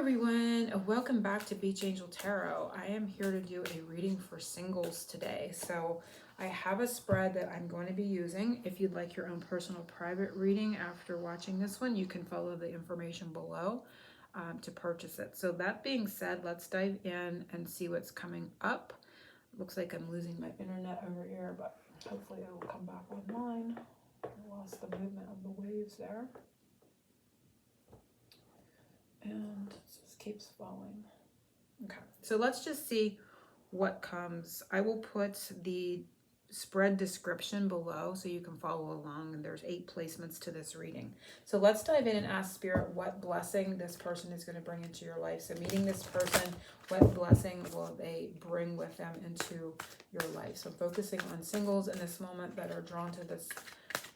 everyone, welcome back to Beach Angel Tarot. I am here to do a reading for singles today. So I have a spread that I'm going to be using. If you'd like your own personal private reading after watching this one, you can follow the information below to purchase it. So that being said, let's dive in and see what's coming up. Looks like I'm losing my internet over here, but hopefully it will come back online. I lost the movement of the waves there. And it just keeps falling. Okay, so let's just see what comes. I will put the spread description below so you can follow along, and there's 8 placements to this reading. So let's dive in and ask Spirit what blessing this person is going to bring into your life. So meeting this person, what blessing will they bring with them into your life? So focusing on singles in this moment that are drawn to this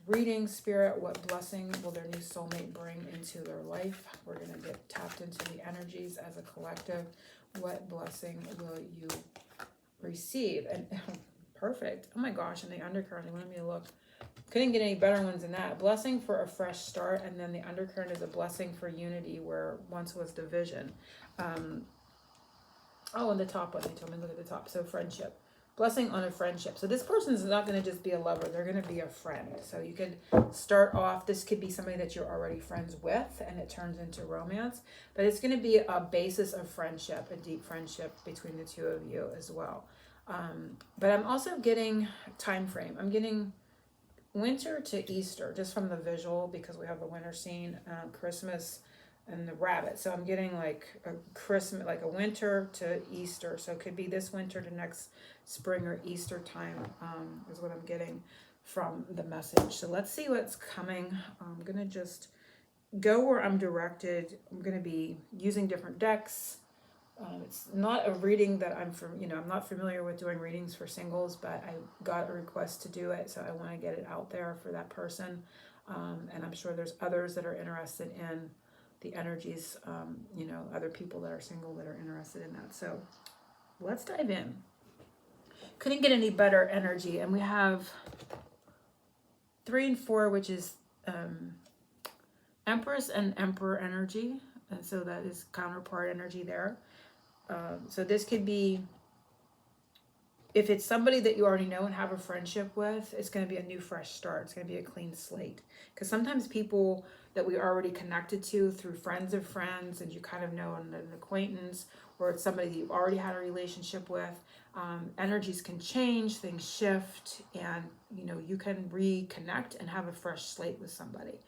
reading. Spirit, what blessing will their new soulmate bring into their life? We're going to get tapped into the energies as a collective. What blessing will you receive? And perfect. Oh my gosh, and the undercurrent, they wanted me to look. Couldn't get any better ones than that. Blessing for a fresh start, and then the undercurrent is a blessing for unity where once was division. Oh, and the top one, they told me, look at the top. So friendship. Blessing on a friendship. So this person is not going to just be a lover. They're going to be a friend. So you could start off, this could be somebody that you're already friends with and it turns into romance. But it's going to be a basis of friendship, a deep friendship between the two of you as well. But I'm also getting time frame. I'm getting winter to Easter just from the visual because we have the winter scene, Christmas, and the rabbit. So I'm getting like a Christmas, like a winter to Easter. So it could be this winter to next spring or Easter time is what I'm getting from the message. So let's see what's coming. I'm going to just go where I'm directed. I'm going to be using different decks. It's not a reading that I'm not familiar with doing readings for singles, but I got a request to do it. So I want to get it out there for that person. And I'm sure there's others that are interested in the energies, other people that are single that are interested in that. So let's dive in. Couldn't get any better energy. And we have 3 and 4, which is Empress and Emperor energy. And so that is counterpart energy there. So this could be, if it's somebody that you already know and have a friendship with, it's going to be a new fresh start. It's going to be a clean slate. Because sometimes people that we already connected to through friends of friends and you kind of know an acquaintance, or it's somebody that you've already had a relationship with, energies can change, things shift, and you can reconnect and have a fresh slate with somebody.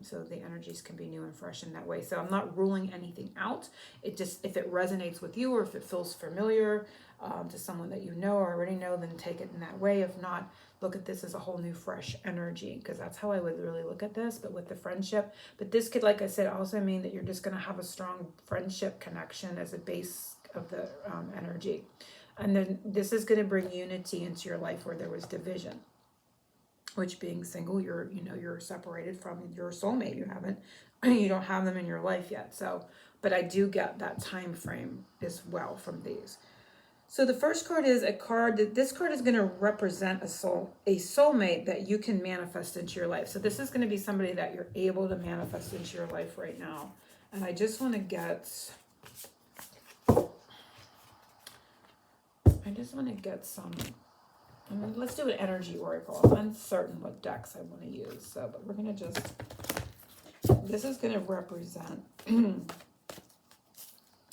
So the energies can be new and fresh in that way. So I'm not ruling anything out. It just, if it resonates with you or if it feels familiar to someone that you know or already know, then take it in that way. If not, look at this as a whole new fresh energy, because that's how I would really look at this, but with the friendship. But this could, like I said, also mean that you're just going to have a strong friendship connection as a base of the energy. And then this is going to bring unity into your life where there was division. Which, being single, you're separated from your soulmate. You don't have them in your life yet. So, but I do get that time frame as well from these. So the first card is a card that this card is going to represent a soulmate that you can manifest into your life. So this is going to be somebody that you're able to manifest into your life right now. And I just want to get some. Let's do an energy oracle. I'm uncertain what decks I want to use, but we're going to this is going to represent the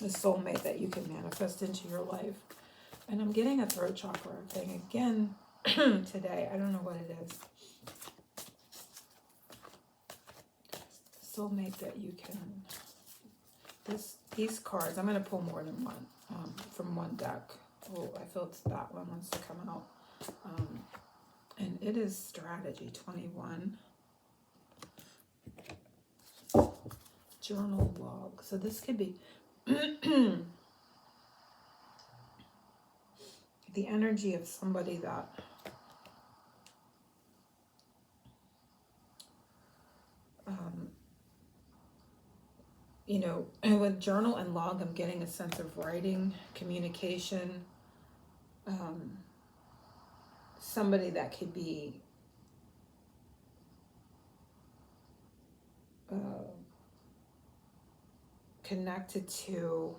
soulmate that you can manifest into your life. And I'm getting a throat chakra thing again today. I don't know what it is. Soulmate that you can. These cards, I'm going to pull more than one from one deck. Oh, I feel it's that one wants to come out. And it is strategy 21. Journal log. So this could be the energy of somebody that and with journal and log, I'm getting a sense of writing, communication, somebody that could be connected to,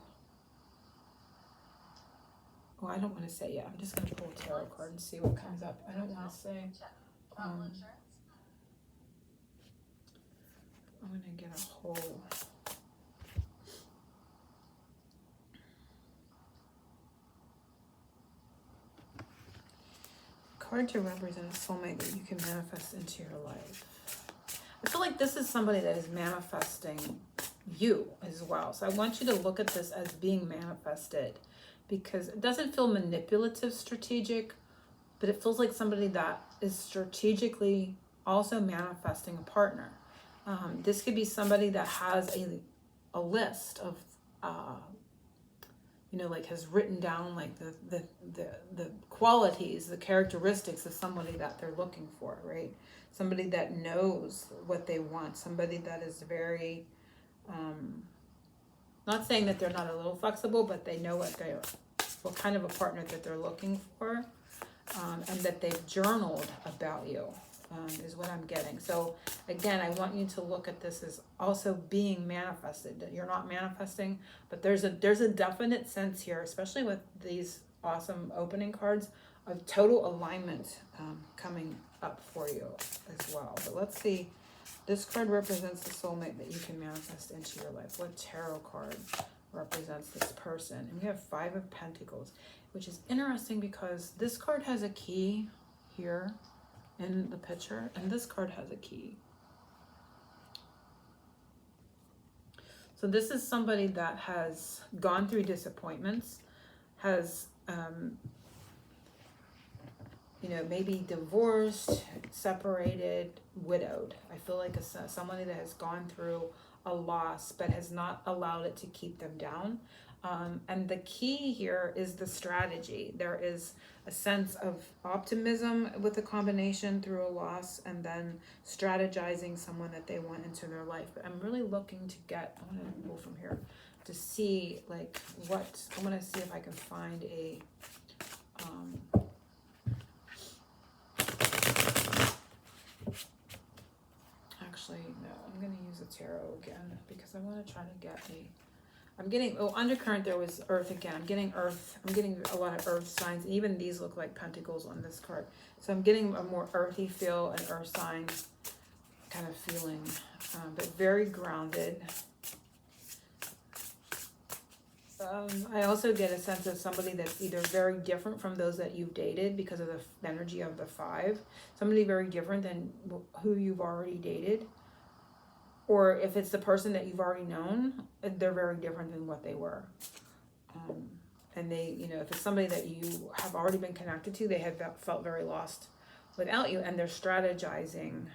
well, I don't want to say yet. I'm just going to pull a tarot card and see what comes up. I don't want to say. I'm going to get a whole. Card to represent a soulmate that you can manifest into your life. I feel like this is somebody that is manifesting you as well. So I want you to look at this as being manifested, because it doesn't feel manipulative, strategic, but it feels like somebody that is strategically also manifesting a partner. This could be somebody that has a list of, like has written down like the qualities, the characteristics of somebody that they're looking for, right? Somebody that knows what they want, somebody that is very, not saying that they're not a little flexible, but they know what kind of a partner that they're looking for, and that they've journaled about you, is what I'm getting. So again, I want you to look at this as also being manifested. That you're not manifesting, but there's a definite sense here, especially with these awesome opening cards, of total alignment coming up for you as well. But let's see. This card represents the soulmate that you can manifest into your life. What tarot card represents this person? And we have 5 of Pentacles, which is interesting because this card has a key here in the picture, and this card has a key. So this is somebody that has gone through disappointments, has maybe divorced, separated, widowed. I feel like somebody that has gone through a loss but has not allowed it to keep them down. And the key here is the strategy. There is a sense of optimism with the combination through a loss, and then strategizing someone that they want into their life. But I'm really looking to get, I want to pull from here to see like what, I want to see if I can find a, actually, no, I'm going to use a tarot again because I want to try to get I'm getting, undercurrent, there was earth again. I'm getting earth. I'm getting a lot of earth signs. Even these look like pentacles on this card. So I'm getting a more earthy feel, an earth sign kind of feeling, but very grounded. I also get a sense of somebody that's either very different from those that you've dated because of the energy of the 5. Somebody very different than who you've already dated. Or if it's the person that you've already known, they're very different than what they were. And they, if it's somebody that you have already been connected to, they have felt very lost without you, and they're strategizing.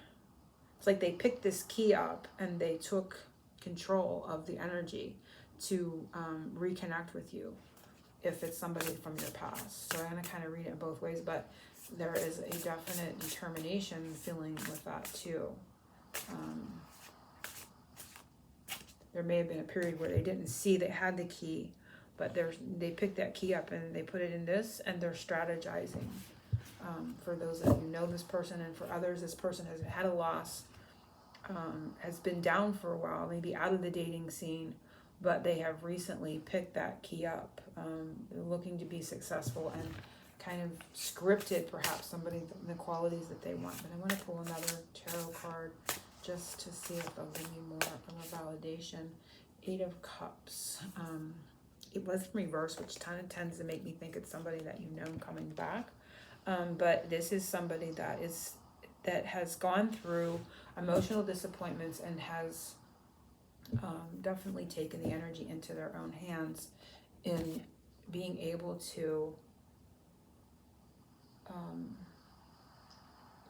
It's like they picked this key up and they took control of the energy to reconnect with you, if it's somebody from your past. So I'm going to kind of read it both ways, but there is a definite determination feeling with that too. There may have been a period where they didn't see they had the key, but they picked that key up and they put it in this, and they're strategizing. For those that know this person, and for others, this person has had a loss, has been down for a while, maybe out of the dating scene, but they have recently picked that key up. They're looking to be successful and kind of scripted, perhaps, somebody, the qualities that they want. But I want to pull another tarot card just to see if they'll give me more of a validation. 8 of Cups. It was in reverse, which kind of tends to make me think it's somebody that you've known coming back. But this is somebody that has gone through emotional disappointments and has definitely taken the energy into their own hands in being able to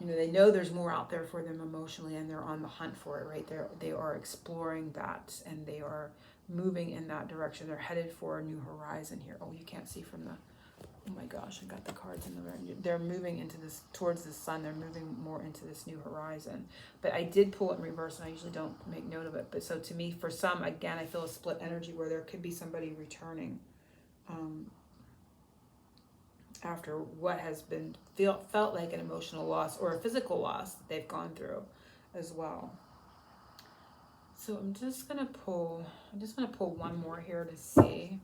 they know there's more out there for them emotionally, and they're on the hunt for it, right? They are exploring that, and they are moving in that direction. They're headed for a new horizon here. Oh, you can't see from the, oh my gosh, I got the cards in the room. They're moving into this, towards the sun. They're moving more into this new horizon. But I did pull it in reverse, and I usually don't make note of it. But so to me, for some, again, I feel a split energy where there could be somebody returning after what has been felt like an emotional loss or a physical loss that they've gone through as well. So I'm just gonna pull one more here to see.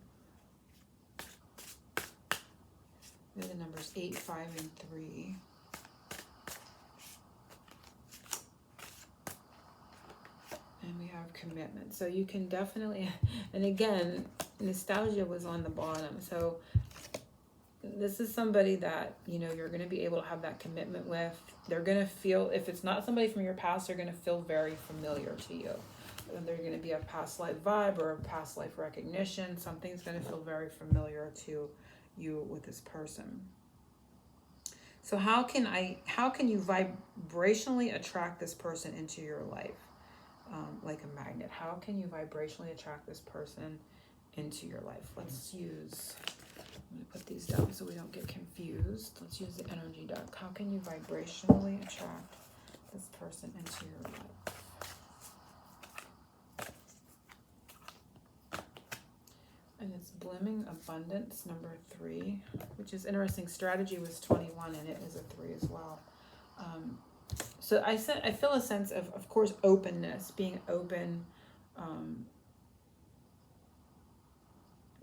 They're the numbers 8, 5, and 3. And we have commitment. So you can definitely, and again, nostalgia was on the bottom. So this is somebody that, you know, you're going to be able to have that commitment with. They're going to feel, if it's not somebody from your past, they're going to feel very familiar to you. And they're going to be a past life vibe or a past life recognition. Something's going to feel very familiar to you with this person. So how can you vibrationally attract this person into your life? Like a magnet. How can you vibrationally attract this person into your life? Let's use, I'm going to put these down so we don't get confused. Let's use the energy deck. How can you vibrationally attract this person into your life? And it's Blooming Abundance, number 3, which is interesting. Strategy was 21, and it is a 3 as well. So I feel a sense of course, openness, being open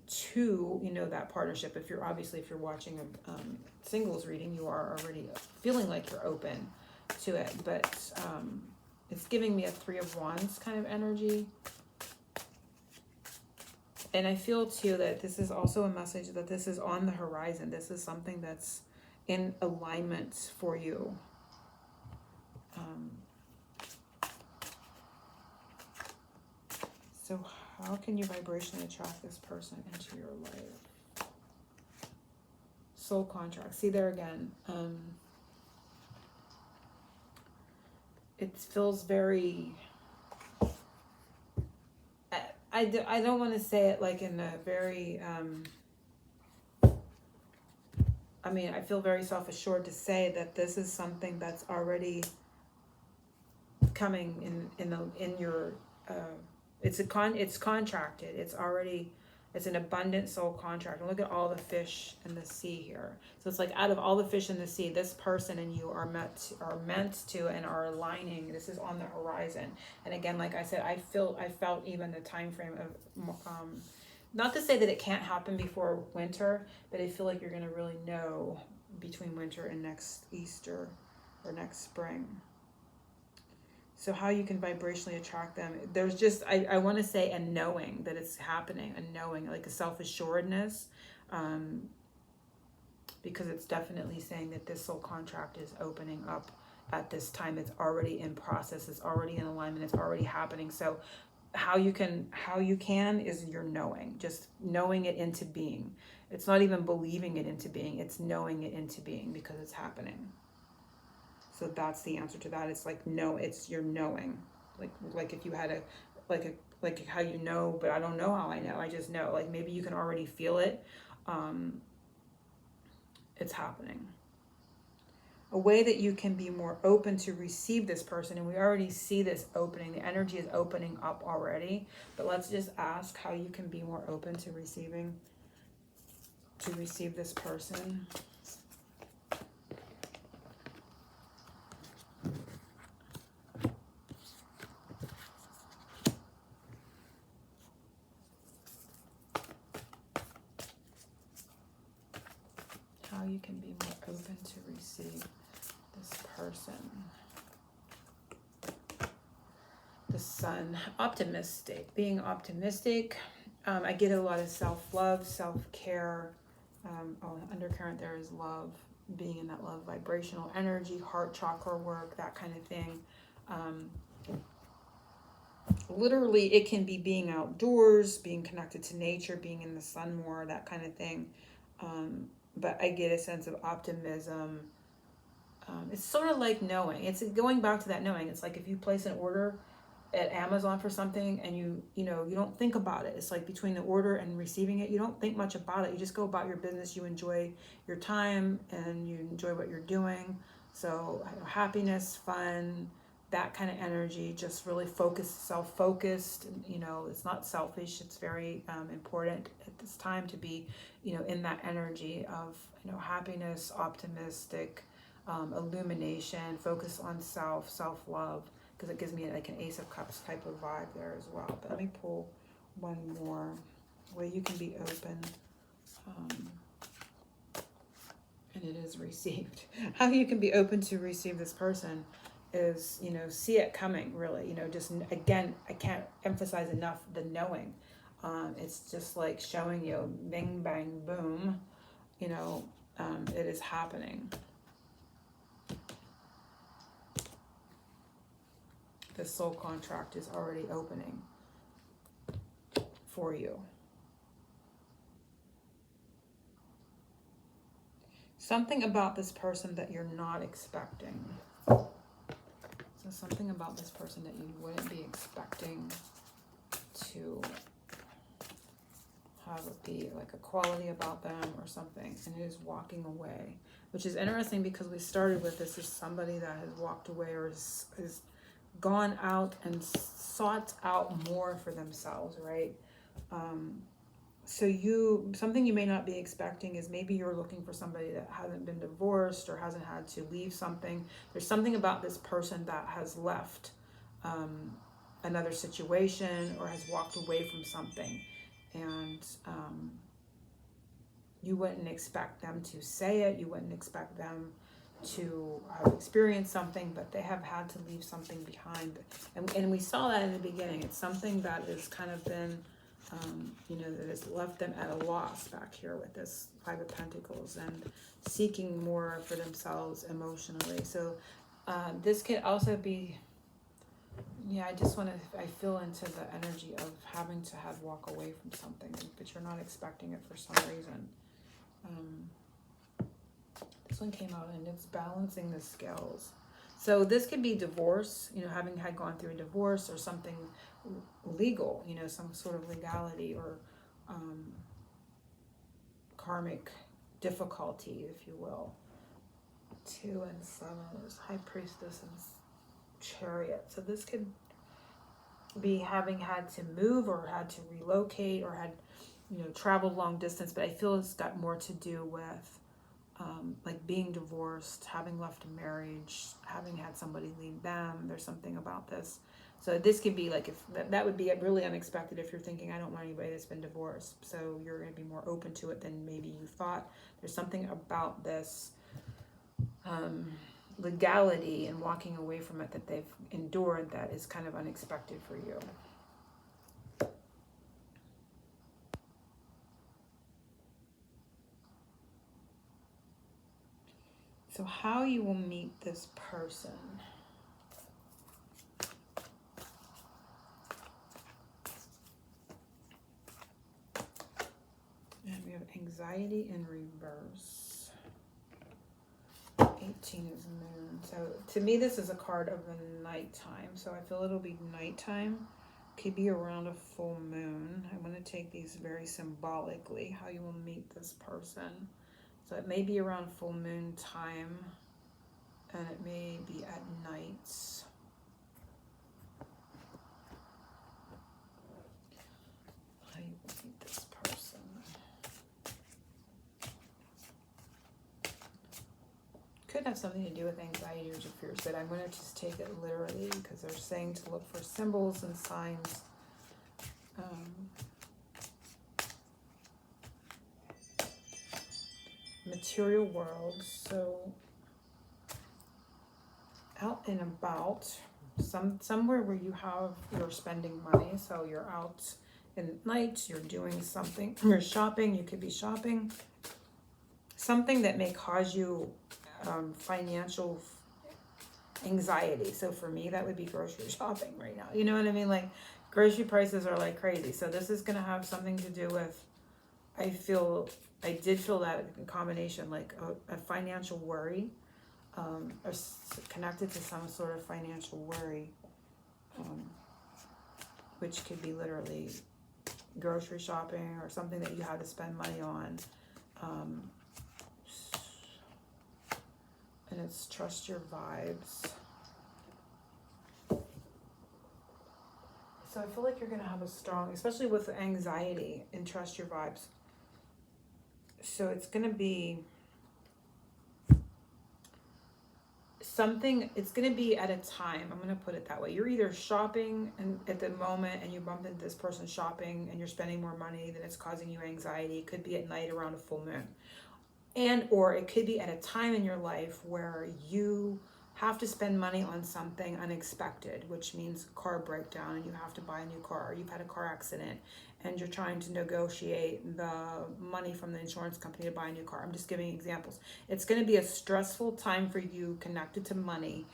to, you know, that partnership. If you're watching a singles reading, you are already feeling like you're open to it. But it's giving me a 3 of Wands kind of energy. And I feel too that this is also a message that this is on the horizon. This is something that's in alignment for you. So how can you vibrationally attract this person into your life? Soul contract. See there again. It feels very... I don't want to say it like in a very... I mean, I feel very self-assured to say that this is something that's already coming in your... It's contracted. It's an abundant soul contract. And look at all the fish in the sea here. So it's like out of all the fish in the sea, this person and you are meant to and are aligning. This is on the horizon. And again, like I said, I felt even the time frame of not to say that it can't happen before winter, but I feel like you're going to really know between winter and next Easter or next spring. So how you can vibrationally attract them. There's just, I want to say a knowing that it's happening, a knowing, like a self-assuredness, because it's definitely saying that this soul contract is opening up at this time. It's already in process. It's already in alignment. It's already happening. So how you can is your knowing, just knowing it into being. It's not even believing it into being. It's knowing it into being because it's happening. So that's the answer to that. It's like, no, it's your knowing. Like if you had like how you know, but I don't know how I know. I just know. Like maybe you can already feel it. It's happening. A way that you can be more open to receive this person, and we already see this opening. The energy is opening up already. But let's just ask how you can be more open to receive this person. How you can be more open to receive this person. The Sun, optimistic, being optimistic. I get a lot of self-love, self-care. Undercurrent there is love, being in that love vibrational energy, heart chakra work, that kind of thing. Literally, it can be being outdoors, being connected to nature, being in the sun more, that kind of thing. But I get a sense of optimism. It's sort of like knowing. It's going back to that knowing. It's like if you place an order at Amazon for something and you don't think about it. It's like between the order and receiving it, you don't think much about it. You just go about your business. You enjoy your time and you enjoy what you're doing. So happiness, fun, that kind of energy, just really self-focused. It's not selfish. It's very important at this time to be, in that energy of, happiness, optimistic, illumination, focus on self-love, because it gives me like an Ace of Cups type of vibe there as well. But let me pull one more. Where you can be open, and it is received. How you can be open to receive this person is, you know, see it coming, really. You know, just, again, I can't emphasize enough the knowing. It's just like showing you, bing, bang, boom, you know, it is happening. The soul contract is already opening for you. Something about this person that you're not expecting. So something about this person that you wouldn't be expecting to have it be like a quality about them or something, and it is walking away, which is interesting because we started with this as somebody that has walked away or has gone out and sought out more for themselves, right? So something you may not be expecting is maybe you're looking for somebody that hasn't been divorced or hasn't had to leave something. There's something about this person that has left another situation or has walked away from something, and you wouldn't expect them to say it. You wouldn't expect them to have experienced something, but they have had to leave something behind. And we saw that in the beginning. It's something that has kind of been you know, that has left them at a loss back here with this Five of Pentacles and seeking more for themselves emotionally. So this could also be, yeah, I feel into the energy of having to have walk away from something, but you're not expecting it for some reason. This one came out and it's balancing the scales. So this could be divorce, you know, having had gone through a divorce or something legal, you know, some sort of legality or karmic difficulty, if you will. 2 and 7 is High Priestess and Chariot. So this could be having had to move or had to relocate or had, you know, traveled long distance, but I feel it's got more to do with like being divorced, having left a marriage, having had somebody leave them. There's something about this. So this could be like, if that would be really unexpected if you're thinking, I don't want anybody that's been divorced. So you're going to be more open to it than maybe you thought. There's something about this legality and walking away from it that they've endured that is kind of unexpected for you. So how you will meet this person. And we have anxiety in reverse. 18 is moon. So to me, this is a card of the nighttime. So I feel it'll be nighttime. Could be around a full moon. I'm going to take these very symbolically, how you will meet this person. So it may be around full moon time, and it may be at nights. How you will meet this person. Could have something to do with anxiety or fears, but I'm going to just take it literally because they're saying to look for symbols and signs. Material world, so out and about, somewhere where you're spending money, so you're out at night, you're doing something, you're shopping, you could be shopping, something that may cause you financial anxiety. So for me, that would be grocery shopping right now. You know what I mean? Like grocery prices are like crazy. So this is going to have something to do with, I did feel that in combination, like a financial worry, or connected to some sort of financial worry, which could be literally grocery shopping or something that you had to spend money on. And it's trust your vibes. So I feel like you're going to have a strong, especially with anxiety, and trust your vibes. So it's going to be, something, it's going to be at a time, I'm going to put it that way. You're either shopping and at the moment and you bump into this person shopping and you're spending more money than it's causing you anxiety. It could be at night around a full moon. And or it could be at a time in your life where you have to spend money on something unexpected, which means car breakdown and you have to buy a new car, or you've had a car accident and you're trying to negotiate the money from the insurance company to buy a new car. I'm just giving examples. It's going to be a stressful time for you connected to money,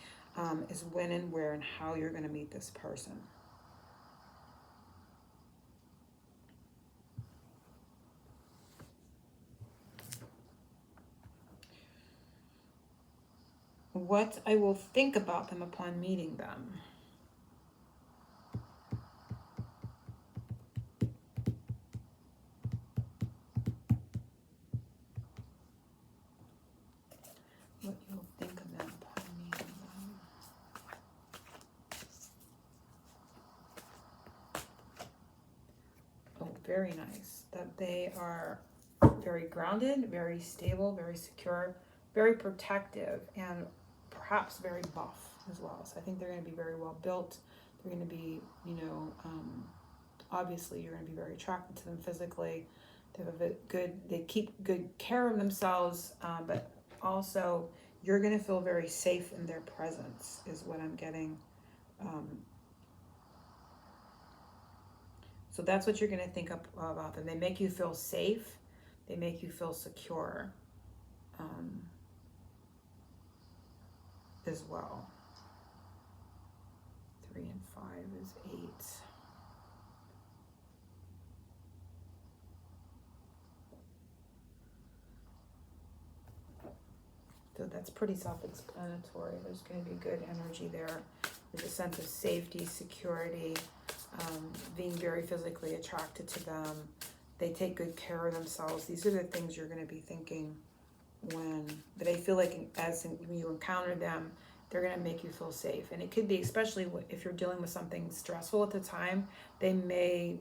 is when and where and how you're going to meet this person. What I will think about them upon meeting them. What you'll think of them upon meeting them. Oh, very nice. That they are very grounded, very stable, very secure, very protective, and perhaps very buff as well. So I think they're going to be very well built. They're going to be, obviously you're going to be very attracted to them physically. They keep good care of themselves, but also you're going to feel very safe in their presence is what I'm getting. So that's what you're going to think about them. They make you feel safe. They make you feel secure, as well. 3 and 5 is 8. So that's pretty self-explanatory. There's going to be good energy there. There's a sense of safety, security, being very physically attracted to them. They take good care of themselves. These are the things you're going to be thinking but I feel like when you encounter them, they're going to make you feel safe. And it could be, especially if you're dealing with something stressful at the time, they may,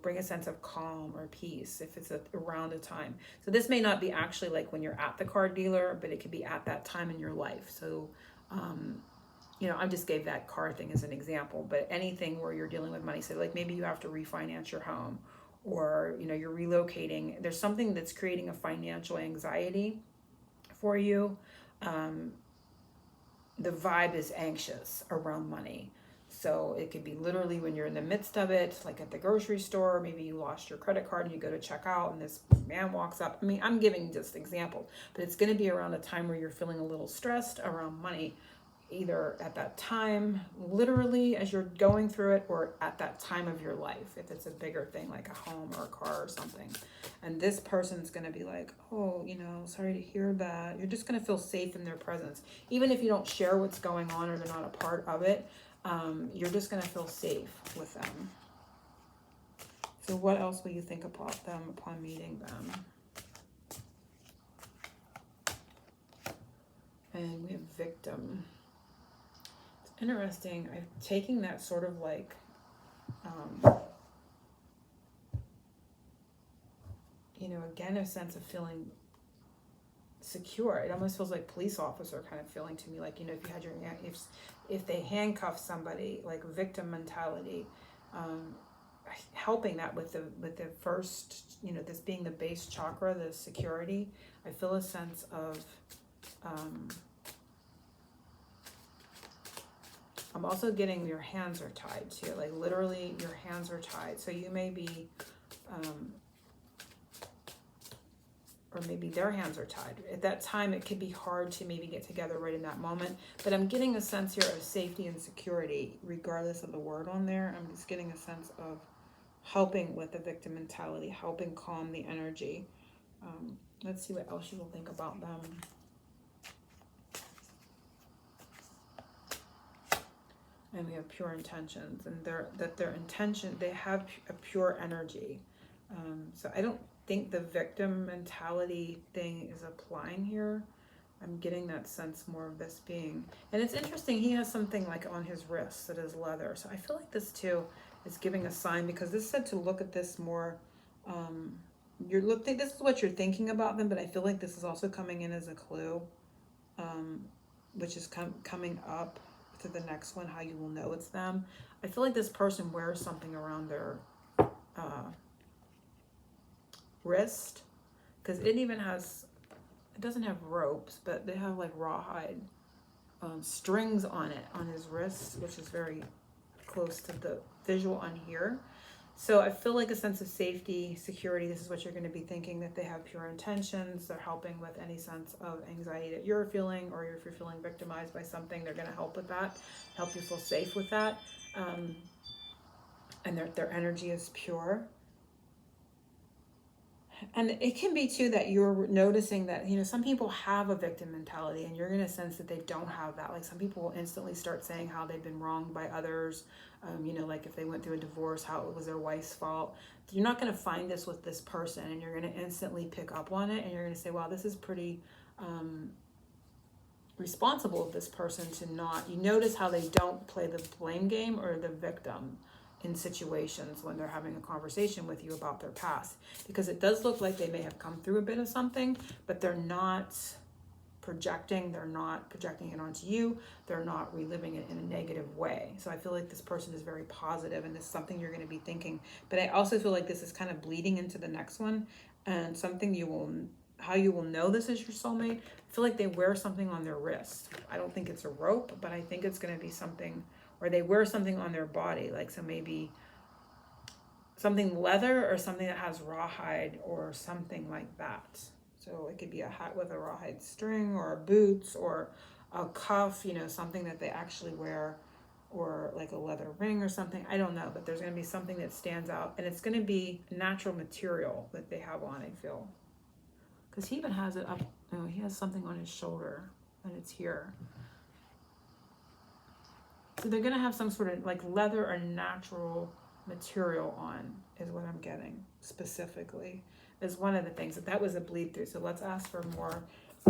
bring a sense of calm or peace if it's around a time. So this may not be actually like when you're at the car dealer, but it could be at that time in your life. So, I just gave that car thing as an example, but anything where you're dealing with money, so like maybe you have to refinance your home, or, you're relocating. There's something that's creating a financial anxiety for you. The vibe is anxious around money. So it could be literally when you're in the midst of it, like at the grocery store, maybe you lost your credit card and you go to check out and this man walks up. I mean, I'm giving just example, but it's going to be around a time where you're feeling a little stressed around money, either at that time, literally as you're going through it, or at that time of your life, if it's a bigger thing like a home or a car or something. And this person's going to be like, oh, sorry to hear that. You're just going to feel safe in their presence. Even if you don't share what's going on or they're not a part of it, you're just going to feel safe with them. So what else will you think about them upon meeting them? And we have victim. Interesting. I'm taking that sort of like, again, a sense of feeling secure. It almost feels like police officer kind of feeling to me. Like, if you had if they handcuff somebody, like victim mentality, helping that with the first, this being the base chakra, the security. I feel a sense of, I'm also getting your hands are tied too, like literally your hands are tied. So you may be, or maybe their hands are tied. At that time, it could be hard to maybe get together right in that moment. But I'm getting a sense here of safety and security, regardless of the word on there. I'm just getting a sense of helping with the victim mentality, helping calm the energy. Let's see what else you will think about them. And we have pure intentions, and their intention, they have a pure energy. So I don't think the victim mentality thing is applying here. I'm getting that sense more of this being, and it's interesting, he has something like on his wrist that is leather. So I feel like this too is giving a sign, because this said to look at this more, this is what you're thinking about them, but I feel like this is also coming in as a clue. which is coming up to the next one, how you will know it's them. I feel like this person wears something around their wrist, because it even has, it doesn't have ropes, but they have like rawhide strings on it, on his wrist, which is very close to the visual on here. So I feel like a sense of safety, security. This is what you're going to be thinking, that they have pure intentions. They're helping with any sense of anxiety that you're feeling, or if you're feeling victimized by something, they're going to help with that, help you feel safe with that. And their energy is pure. And it can be too that you're noticing that, you know, some people have a victim mentality, and you're going to sense that they don't have that. Like some people will instantly start saying how they've been wronged by others. You know, like if they went through a divorce, how it was their wife's fault. You're not going to find this with this person, and you're going to instantly pick up on it, and you're going to say, wow, this is pretty responsible of this person to not. You notice how they don't play the blame game or the victim in situations when they're having a conversation with you about their past, because it does look like they may have come through a bit of something, but they're not projecting it onto you. They're not reliving it in a negative way. So I feel like this person is very positive, and this is something you're going to be thinking. But I also feel like this is kind of bleeding into the next one, and something how you will know this is your soulmate. I feel like they wear something on their wrist. I don't think it's a rope, but I think it's going to be something, or they wear something on their body, like, so maybe something leather or something that has rawhide or something like that. So it could be a hat with a rawhide string, or boots, or a cuff, you know, something that they actually wear, or like a leather ring or something. I don't know, but there's going to be something that stands out, and it's going to be natural material that they have on, I feel. Because he even has it up, you know, he has something on his shoulder, and it's here. So they're going to have some sort of like leather or natural material on, is what I'm getting specifically, is one of the things. That was a bleed through. So let's ask for more,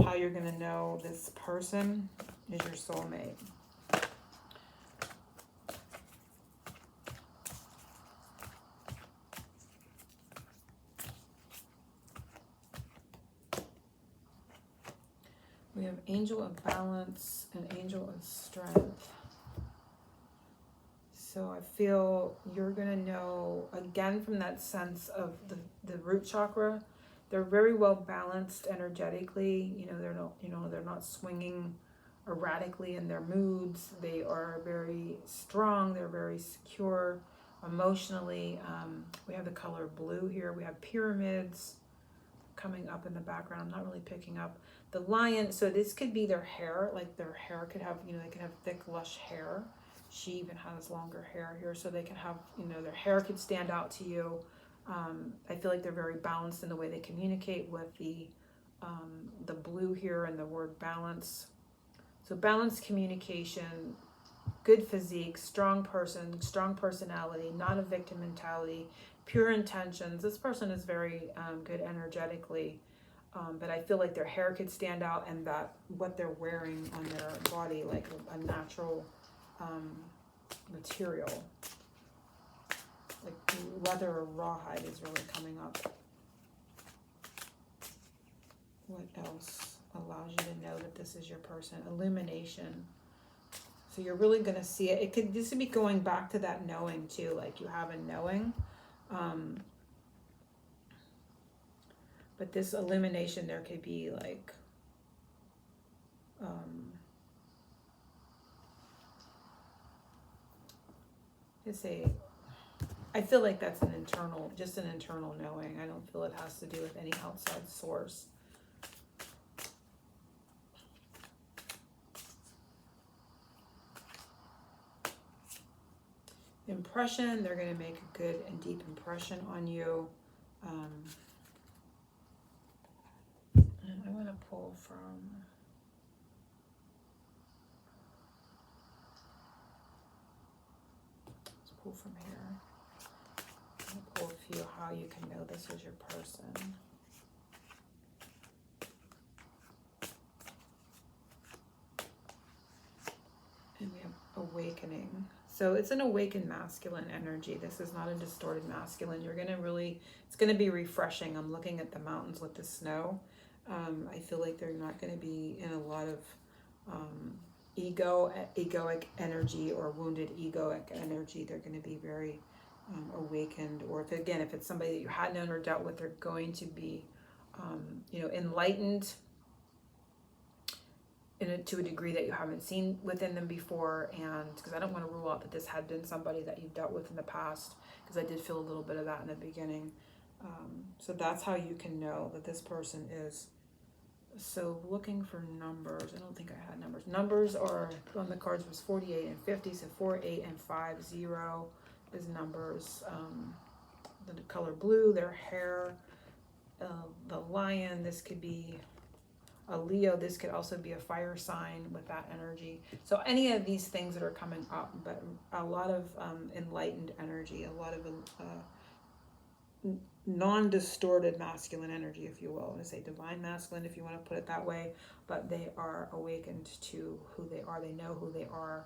how you're going to know this person is your soulmate. We have Angel of Balance and Angel of Strength. So I feel you're going to know, again, from that sense of the root chakra, they're very well balanced energetically. You know, they're not swinging erratically in their moods. They are very strong. They're very secure emotionally. We have the color blue here. We have pyramids coming up in the background. I'm not really picking up the lion. So this could be their hair. Like their hair could have, you know, they could have thick, lush hair. She even has longer hair here, so they can have, you know, their hair could stand out to you. I feel like they're very balanced in the way they communicate with the blue here and the word balance. So balanced communication, good physique, strong person, strong personality, not a victim mentality, pure intentions. This person is very good energetically, but I feel like their hair could stand out, and that what they're wearing on their body, like a natural material, like leather or rawhide, is really coming up. What else allows you to know that this is your person? Illumination. So you're really going to see it. This could be going back to that knowing too, like you have a knowing. But this illumination, there could be like, I feel like that's just an internal knowing. I don't feel it has to do with any outside source. Impression, they're going to make a good and deep impression on you. And I want to pull from... pull from here. I'm going to pull a few how you can know this is your person. And we have awakening. So it's an awakened masculine energy. This is not a distorted masculine. You're going to really, it's going to be refreshing. I'm looking at the mountains with the snow. I feel like they're not going to be in a lot of egoic energy or wounded egoic energy. They're going to be very awakened, or if it's somebody that you had known or dealt with, they're going to be enlightened to a degree that you haven't seen within them before. And because I don't want to rule out that this had been somebody that you've dealt with in the past, because I did feel a little bit of that in the beginning. So that's how you can know that this person is. So looking for numbers, I don't think I had numbers. Numbers are on the cards was 48 and 50, so 4, 8, and 5, 0 is numbers. The color blue, their hair, the lion, this could be a Leo, this could also be a fire sign with that energy. So any of these things that are coming up, but a lot of enlightened energy, a lot of non-distorted masculine energy, if you will. I say divine masculine, if you want to put it that way, but they are awakened to who they are. They know who they are,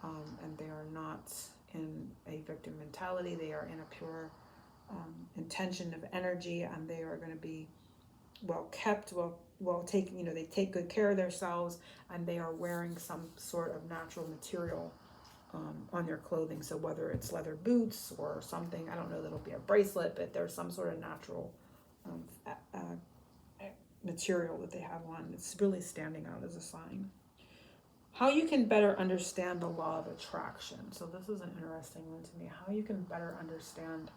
and they are not in a victim mentality. They are in a pure intention of energy, and they are going to be well kept, well taken. They take good care of themselves, and they are wearing some sort of natural material on their clothing. So whether it's leather boots or something, I don't know that it'll be a bracelet, but there's some sort of natural material that they have on. It's really standing out as a sign. How you can better understand the law of attraction. So this is an interesting one to me. How you can better understand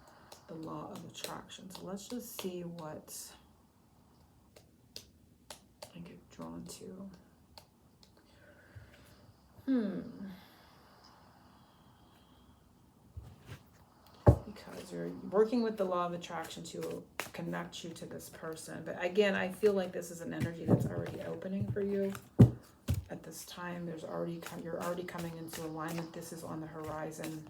the law of attraction. So let's just see what I get drawn to. Because you're working with the law of attraction to connect you to this person. But again, I feel like this is an energy that's already opening for you at this time. You're already coming into alignment. This is on the horizon.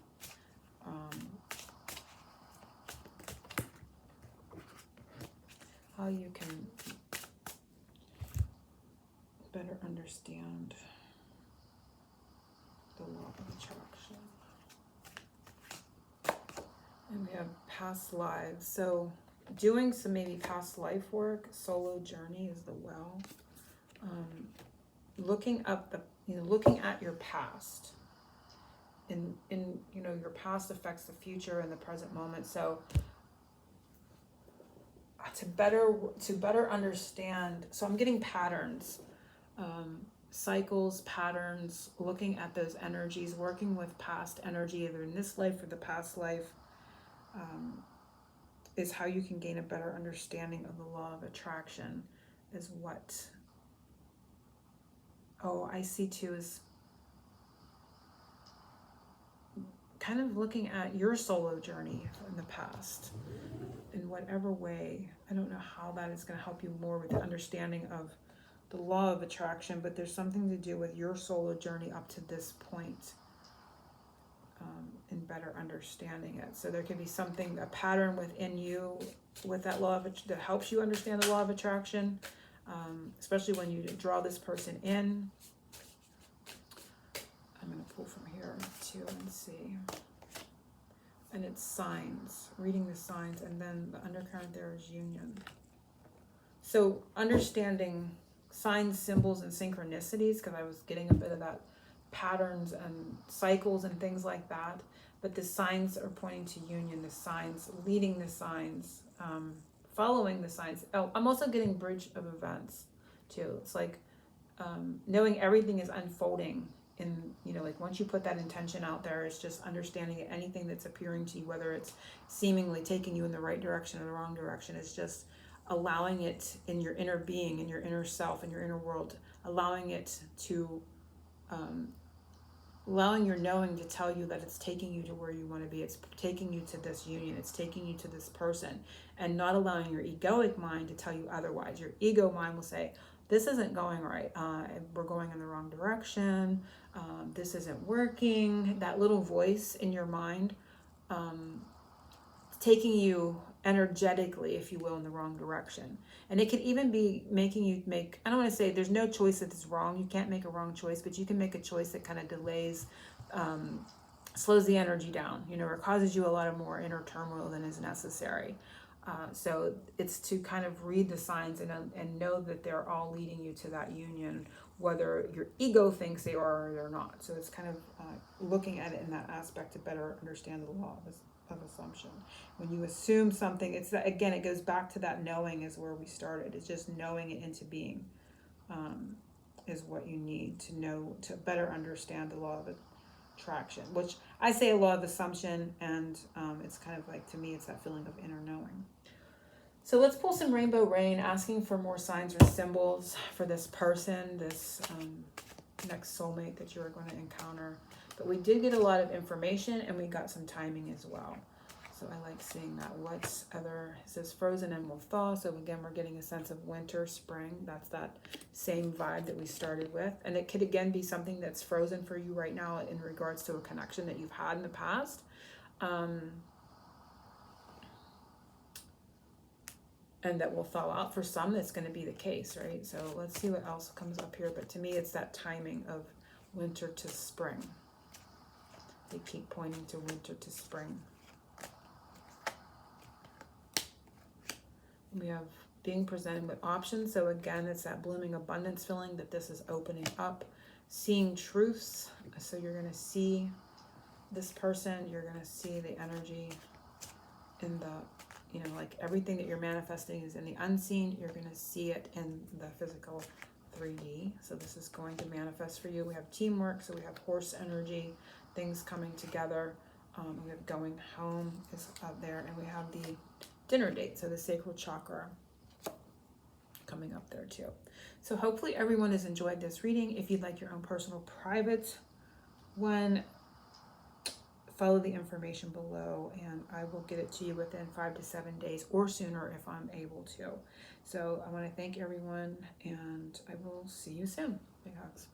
How you can better understand the law of attraction. And we have past lives. So doing some maybe past life work, solo journey is the well. Looking at your past. And your past affects the future and the present moment. So to better understand, so I'm getting patterns, cycles, patterns, looking at those energies, working with past energy, either in this life or the past life. Is how you can gain a better understanding of the law of attraction. Is what I see too is kind of looking at your solo journey in the past in whatever way. I don't know how that is going to help you more with the understanding of the law of attraction, but there's something to do with your solo journey up to this point. In better understanding it. So there could be a pattern within you with that law that helps you understand the law of attraction, especially when you draw this person in. I'm going to pull from here too and see. And it's signs, reading the signs, and then the undercurrent there is union. So understanding signs, symbols, and synchronicities, because I was getting a bit of that patterns and cycles and things like that. But the signs are pointing to union, the signs, leading the signs, following the signs. Oh, I'm also getting bridge of events too. It's like knowing everything is unfolding in, like once you put that intention out there, it's just understanding anything that's appearing to you, whether it's seemingly taking you in the right direction or the wrong direction. It's just allowing it in your inner being, in your inner self, in your inner world, allowing it to allowing your knowing to tell you that it's taking you to where you want to be. It's taking you to this union. It's taking you to this person, and not allowing your egoic mind to tell you otherwise. Your ego mind will say, this isn't going right. We're going in the wrong direction. This isn't working. That little voice in your mind taking you energetically, if you will, in the wrong direction. And it could even be making you I don't want to say there's no choice that is wrong. You can't make a wrong choice, but you can make a choice that kind of delays, slows the energy down, or causes you a lot of more inner turmoil than is necessary. So it's to kind of read the signs and know that they're all leading you to that union, whether your ego thinks they are or they're not. So it's kind of looking at it in that aspect to better understand the law of assumption. When you assume something, it's that, again, it goes back to that knowing is where we started. It's just knowing it into being is what you need to know to better understand the law of attraction, which I say a law of assumption, and it's kind of like, to me, it's that feeling of inner knowing. So let's pull some rainbow rain, asking for more signs or symbols for this person, this next soulmate that you are going to encounter. But we did get a lot of information, and we got some timing as well. So I like seeing that. What's other, it says frozen and will thaw. So again, we're getting a sense of winter, spring. That's that same vibe that we started with. And it could again be something that's frozen for you right now in regards to a connection that you've had in the past. And that will thaw out. For some, that's going to be the case, right? So let's see what else comes up here. But to me, it's that timing of winter to spring. They keep pointing to winter to spring. We have being presented with options. So again, it's that blooming abundance feeling that this is opening up. Seeing truths. So you're going to see this person. You're going to see the energy in the, you know, like everything that you're manifesting is in the unseen. You're going to see it in the physical 3D. So this is going to manifest for you. We have teamwork. So we have horse energy, things coming together. We have going home is up there. And we have the dinner date. So the sacral chakra coming up there too. So hopefully everyone has enjoyed this reading. If you'd like your own personal private one, follow the information below and I will get it to you within 5 to 7 days or sooner if I'm able to. So I want to thank everyone and I will see you soon. Big hugs.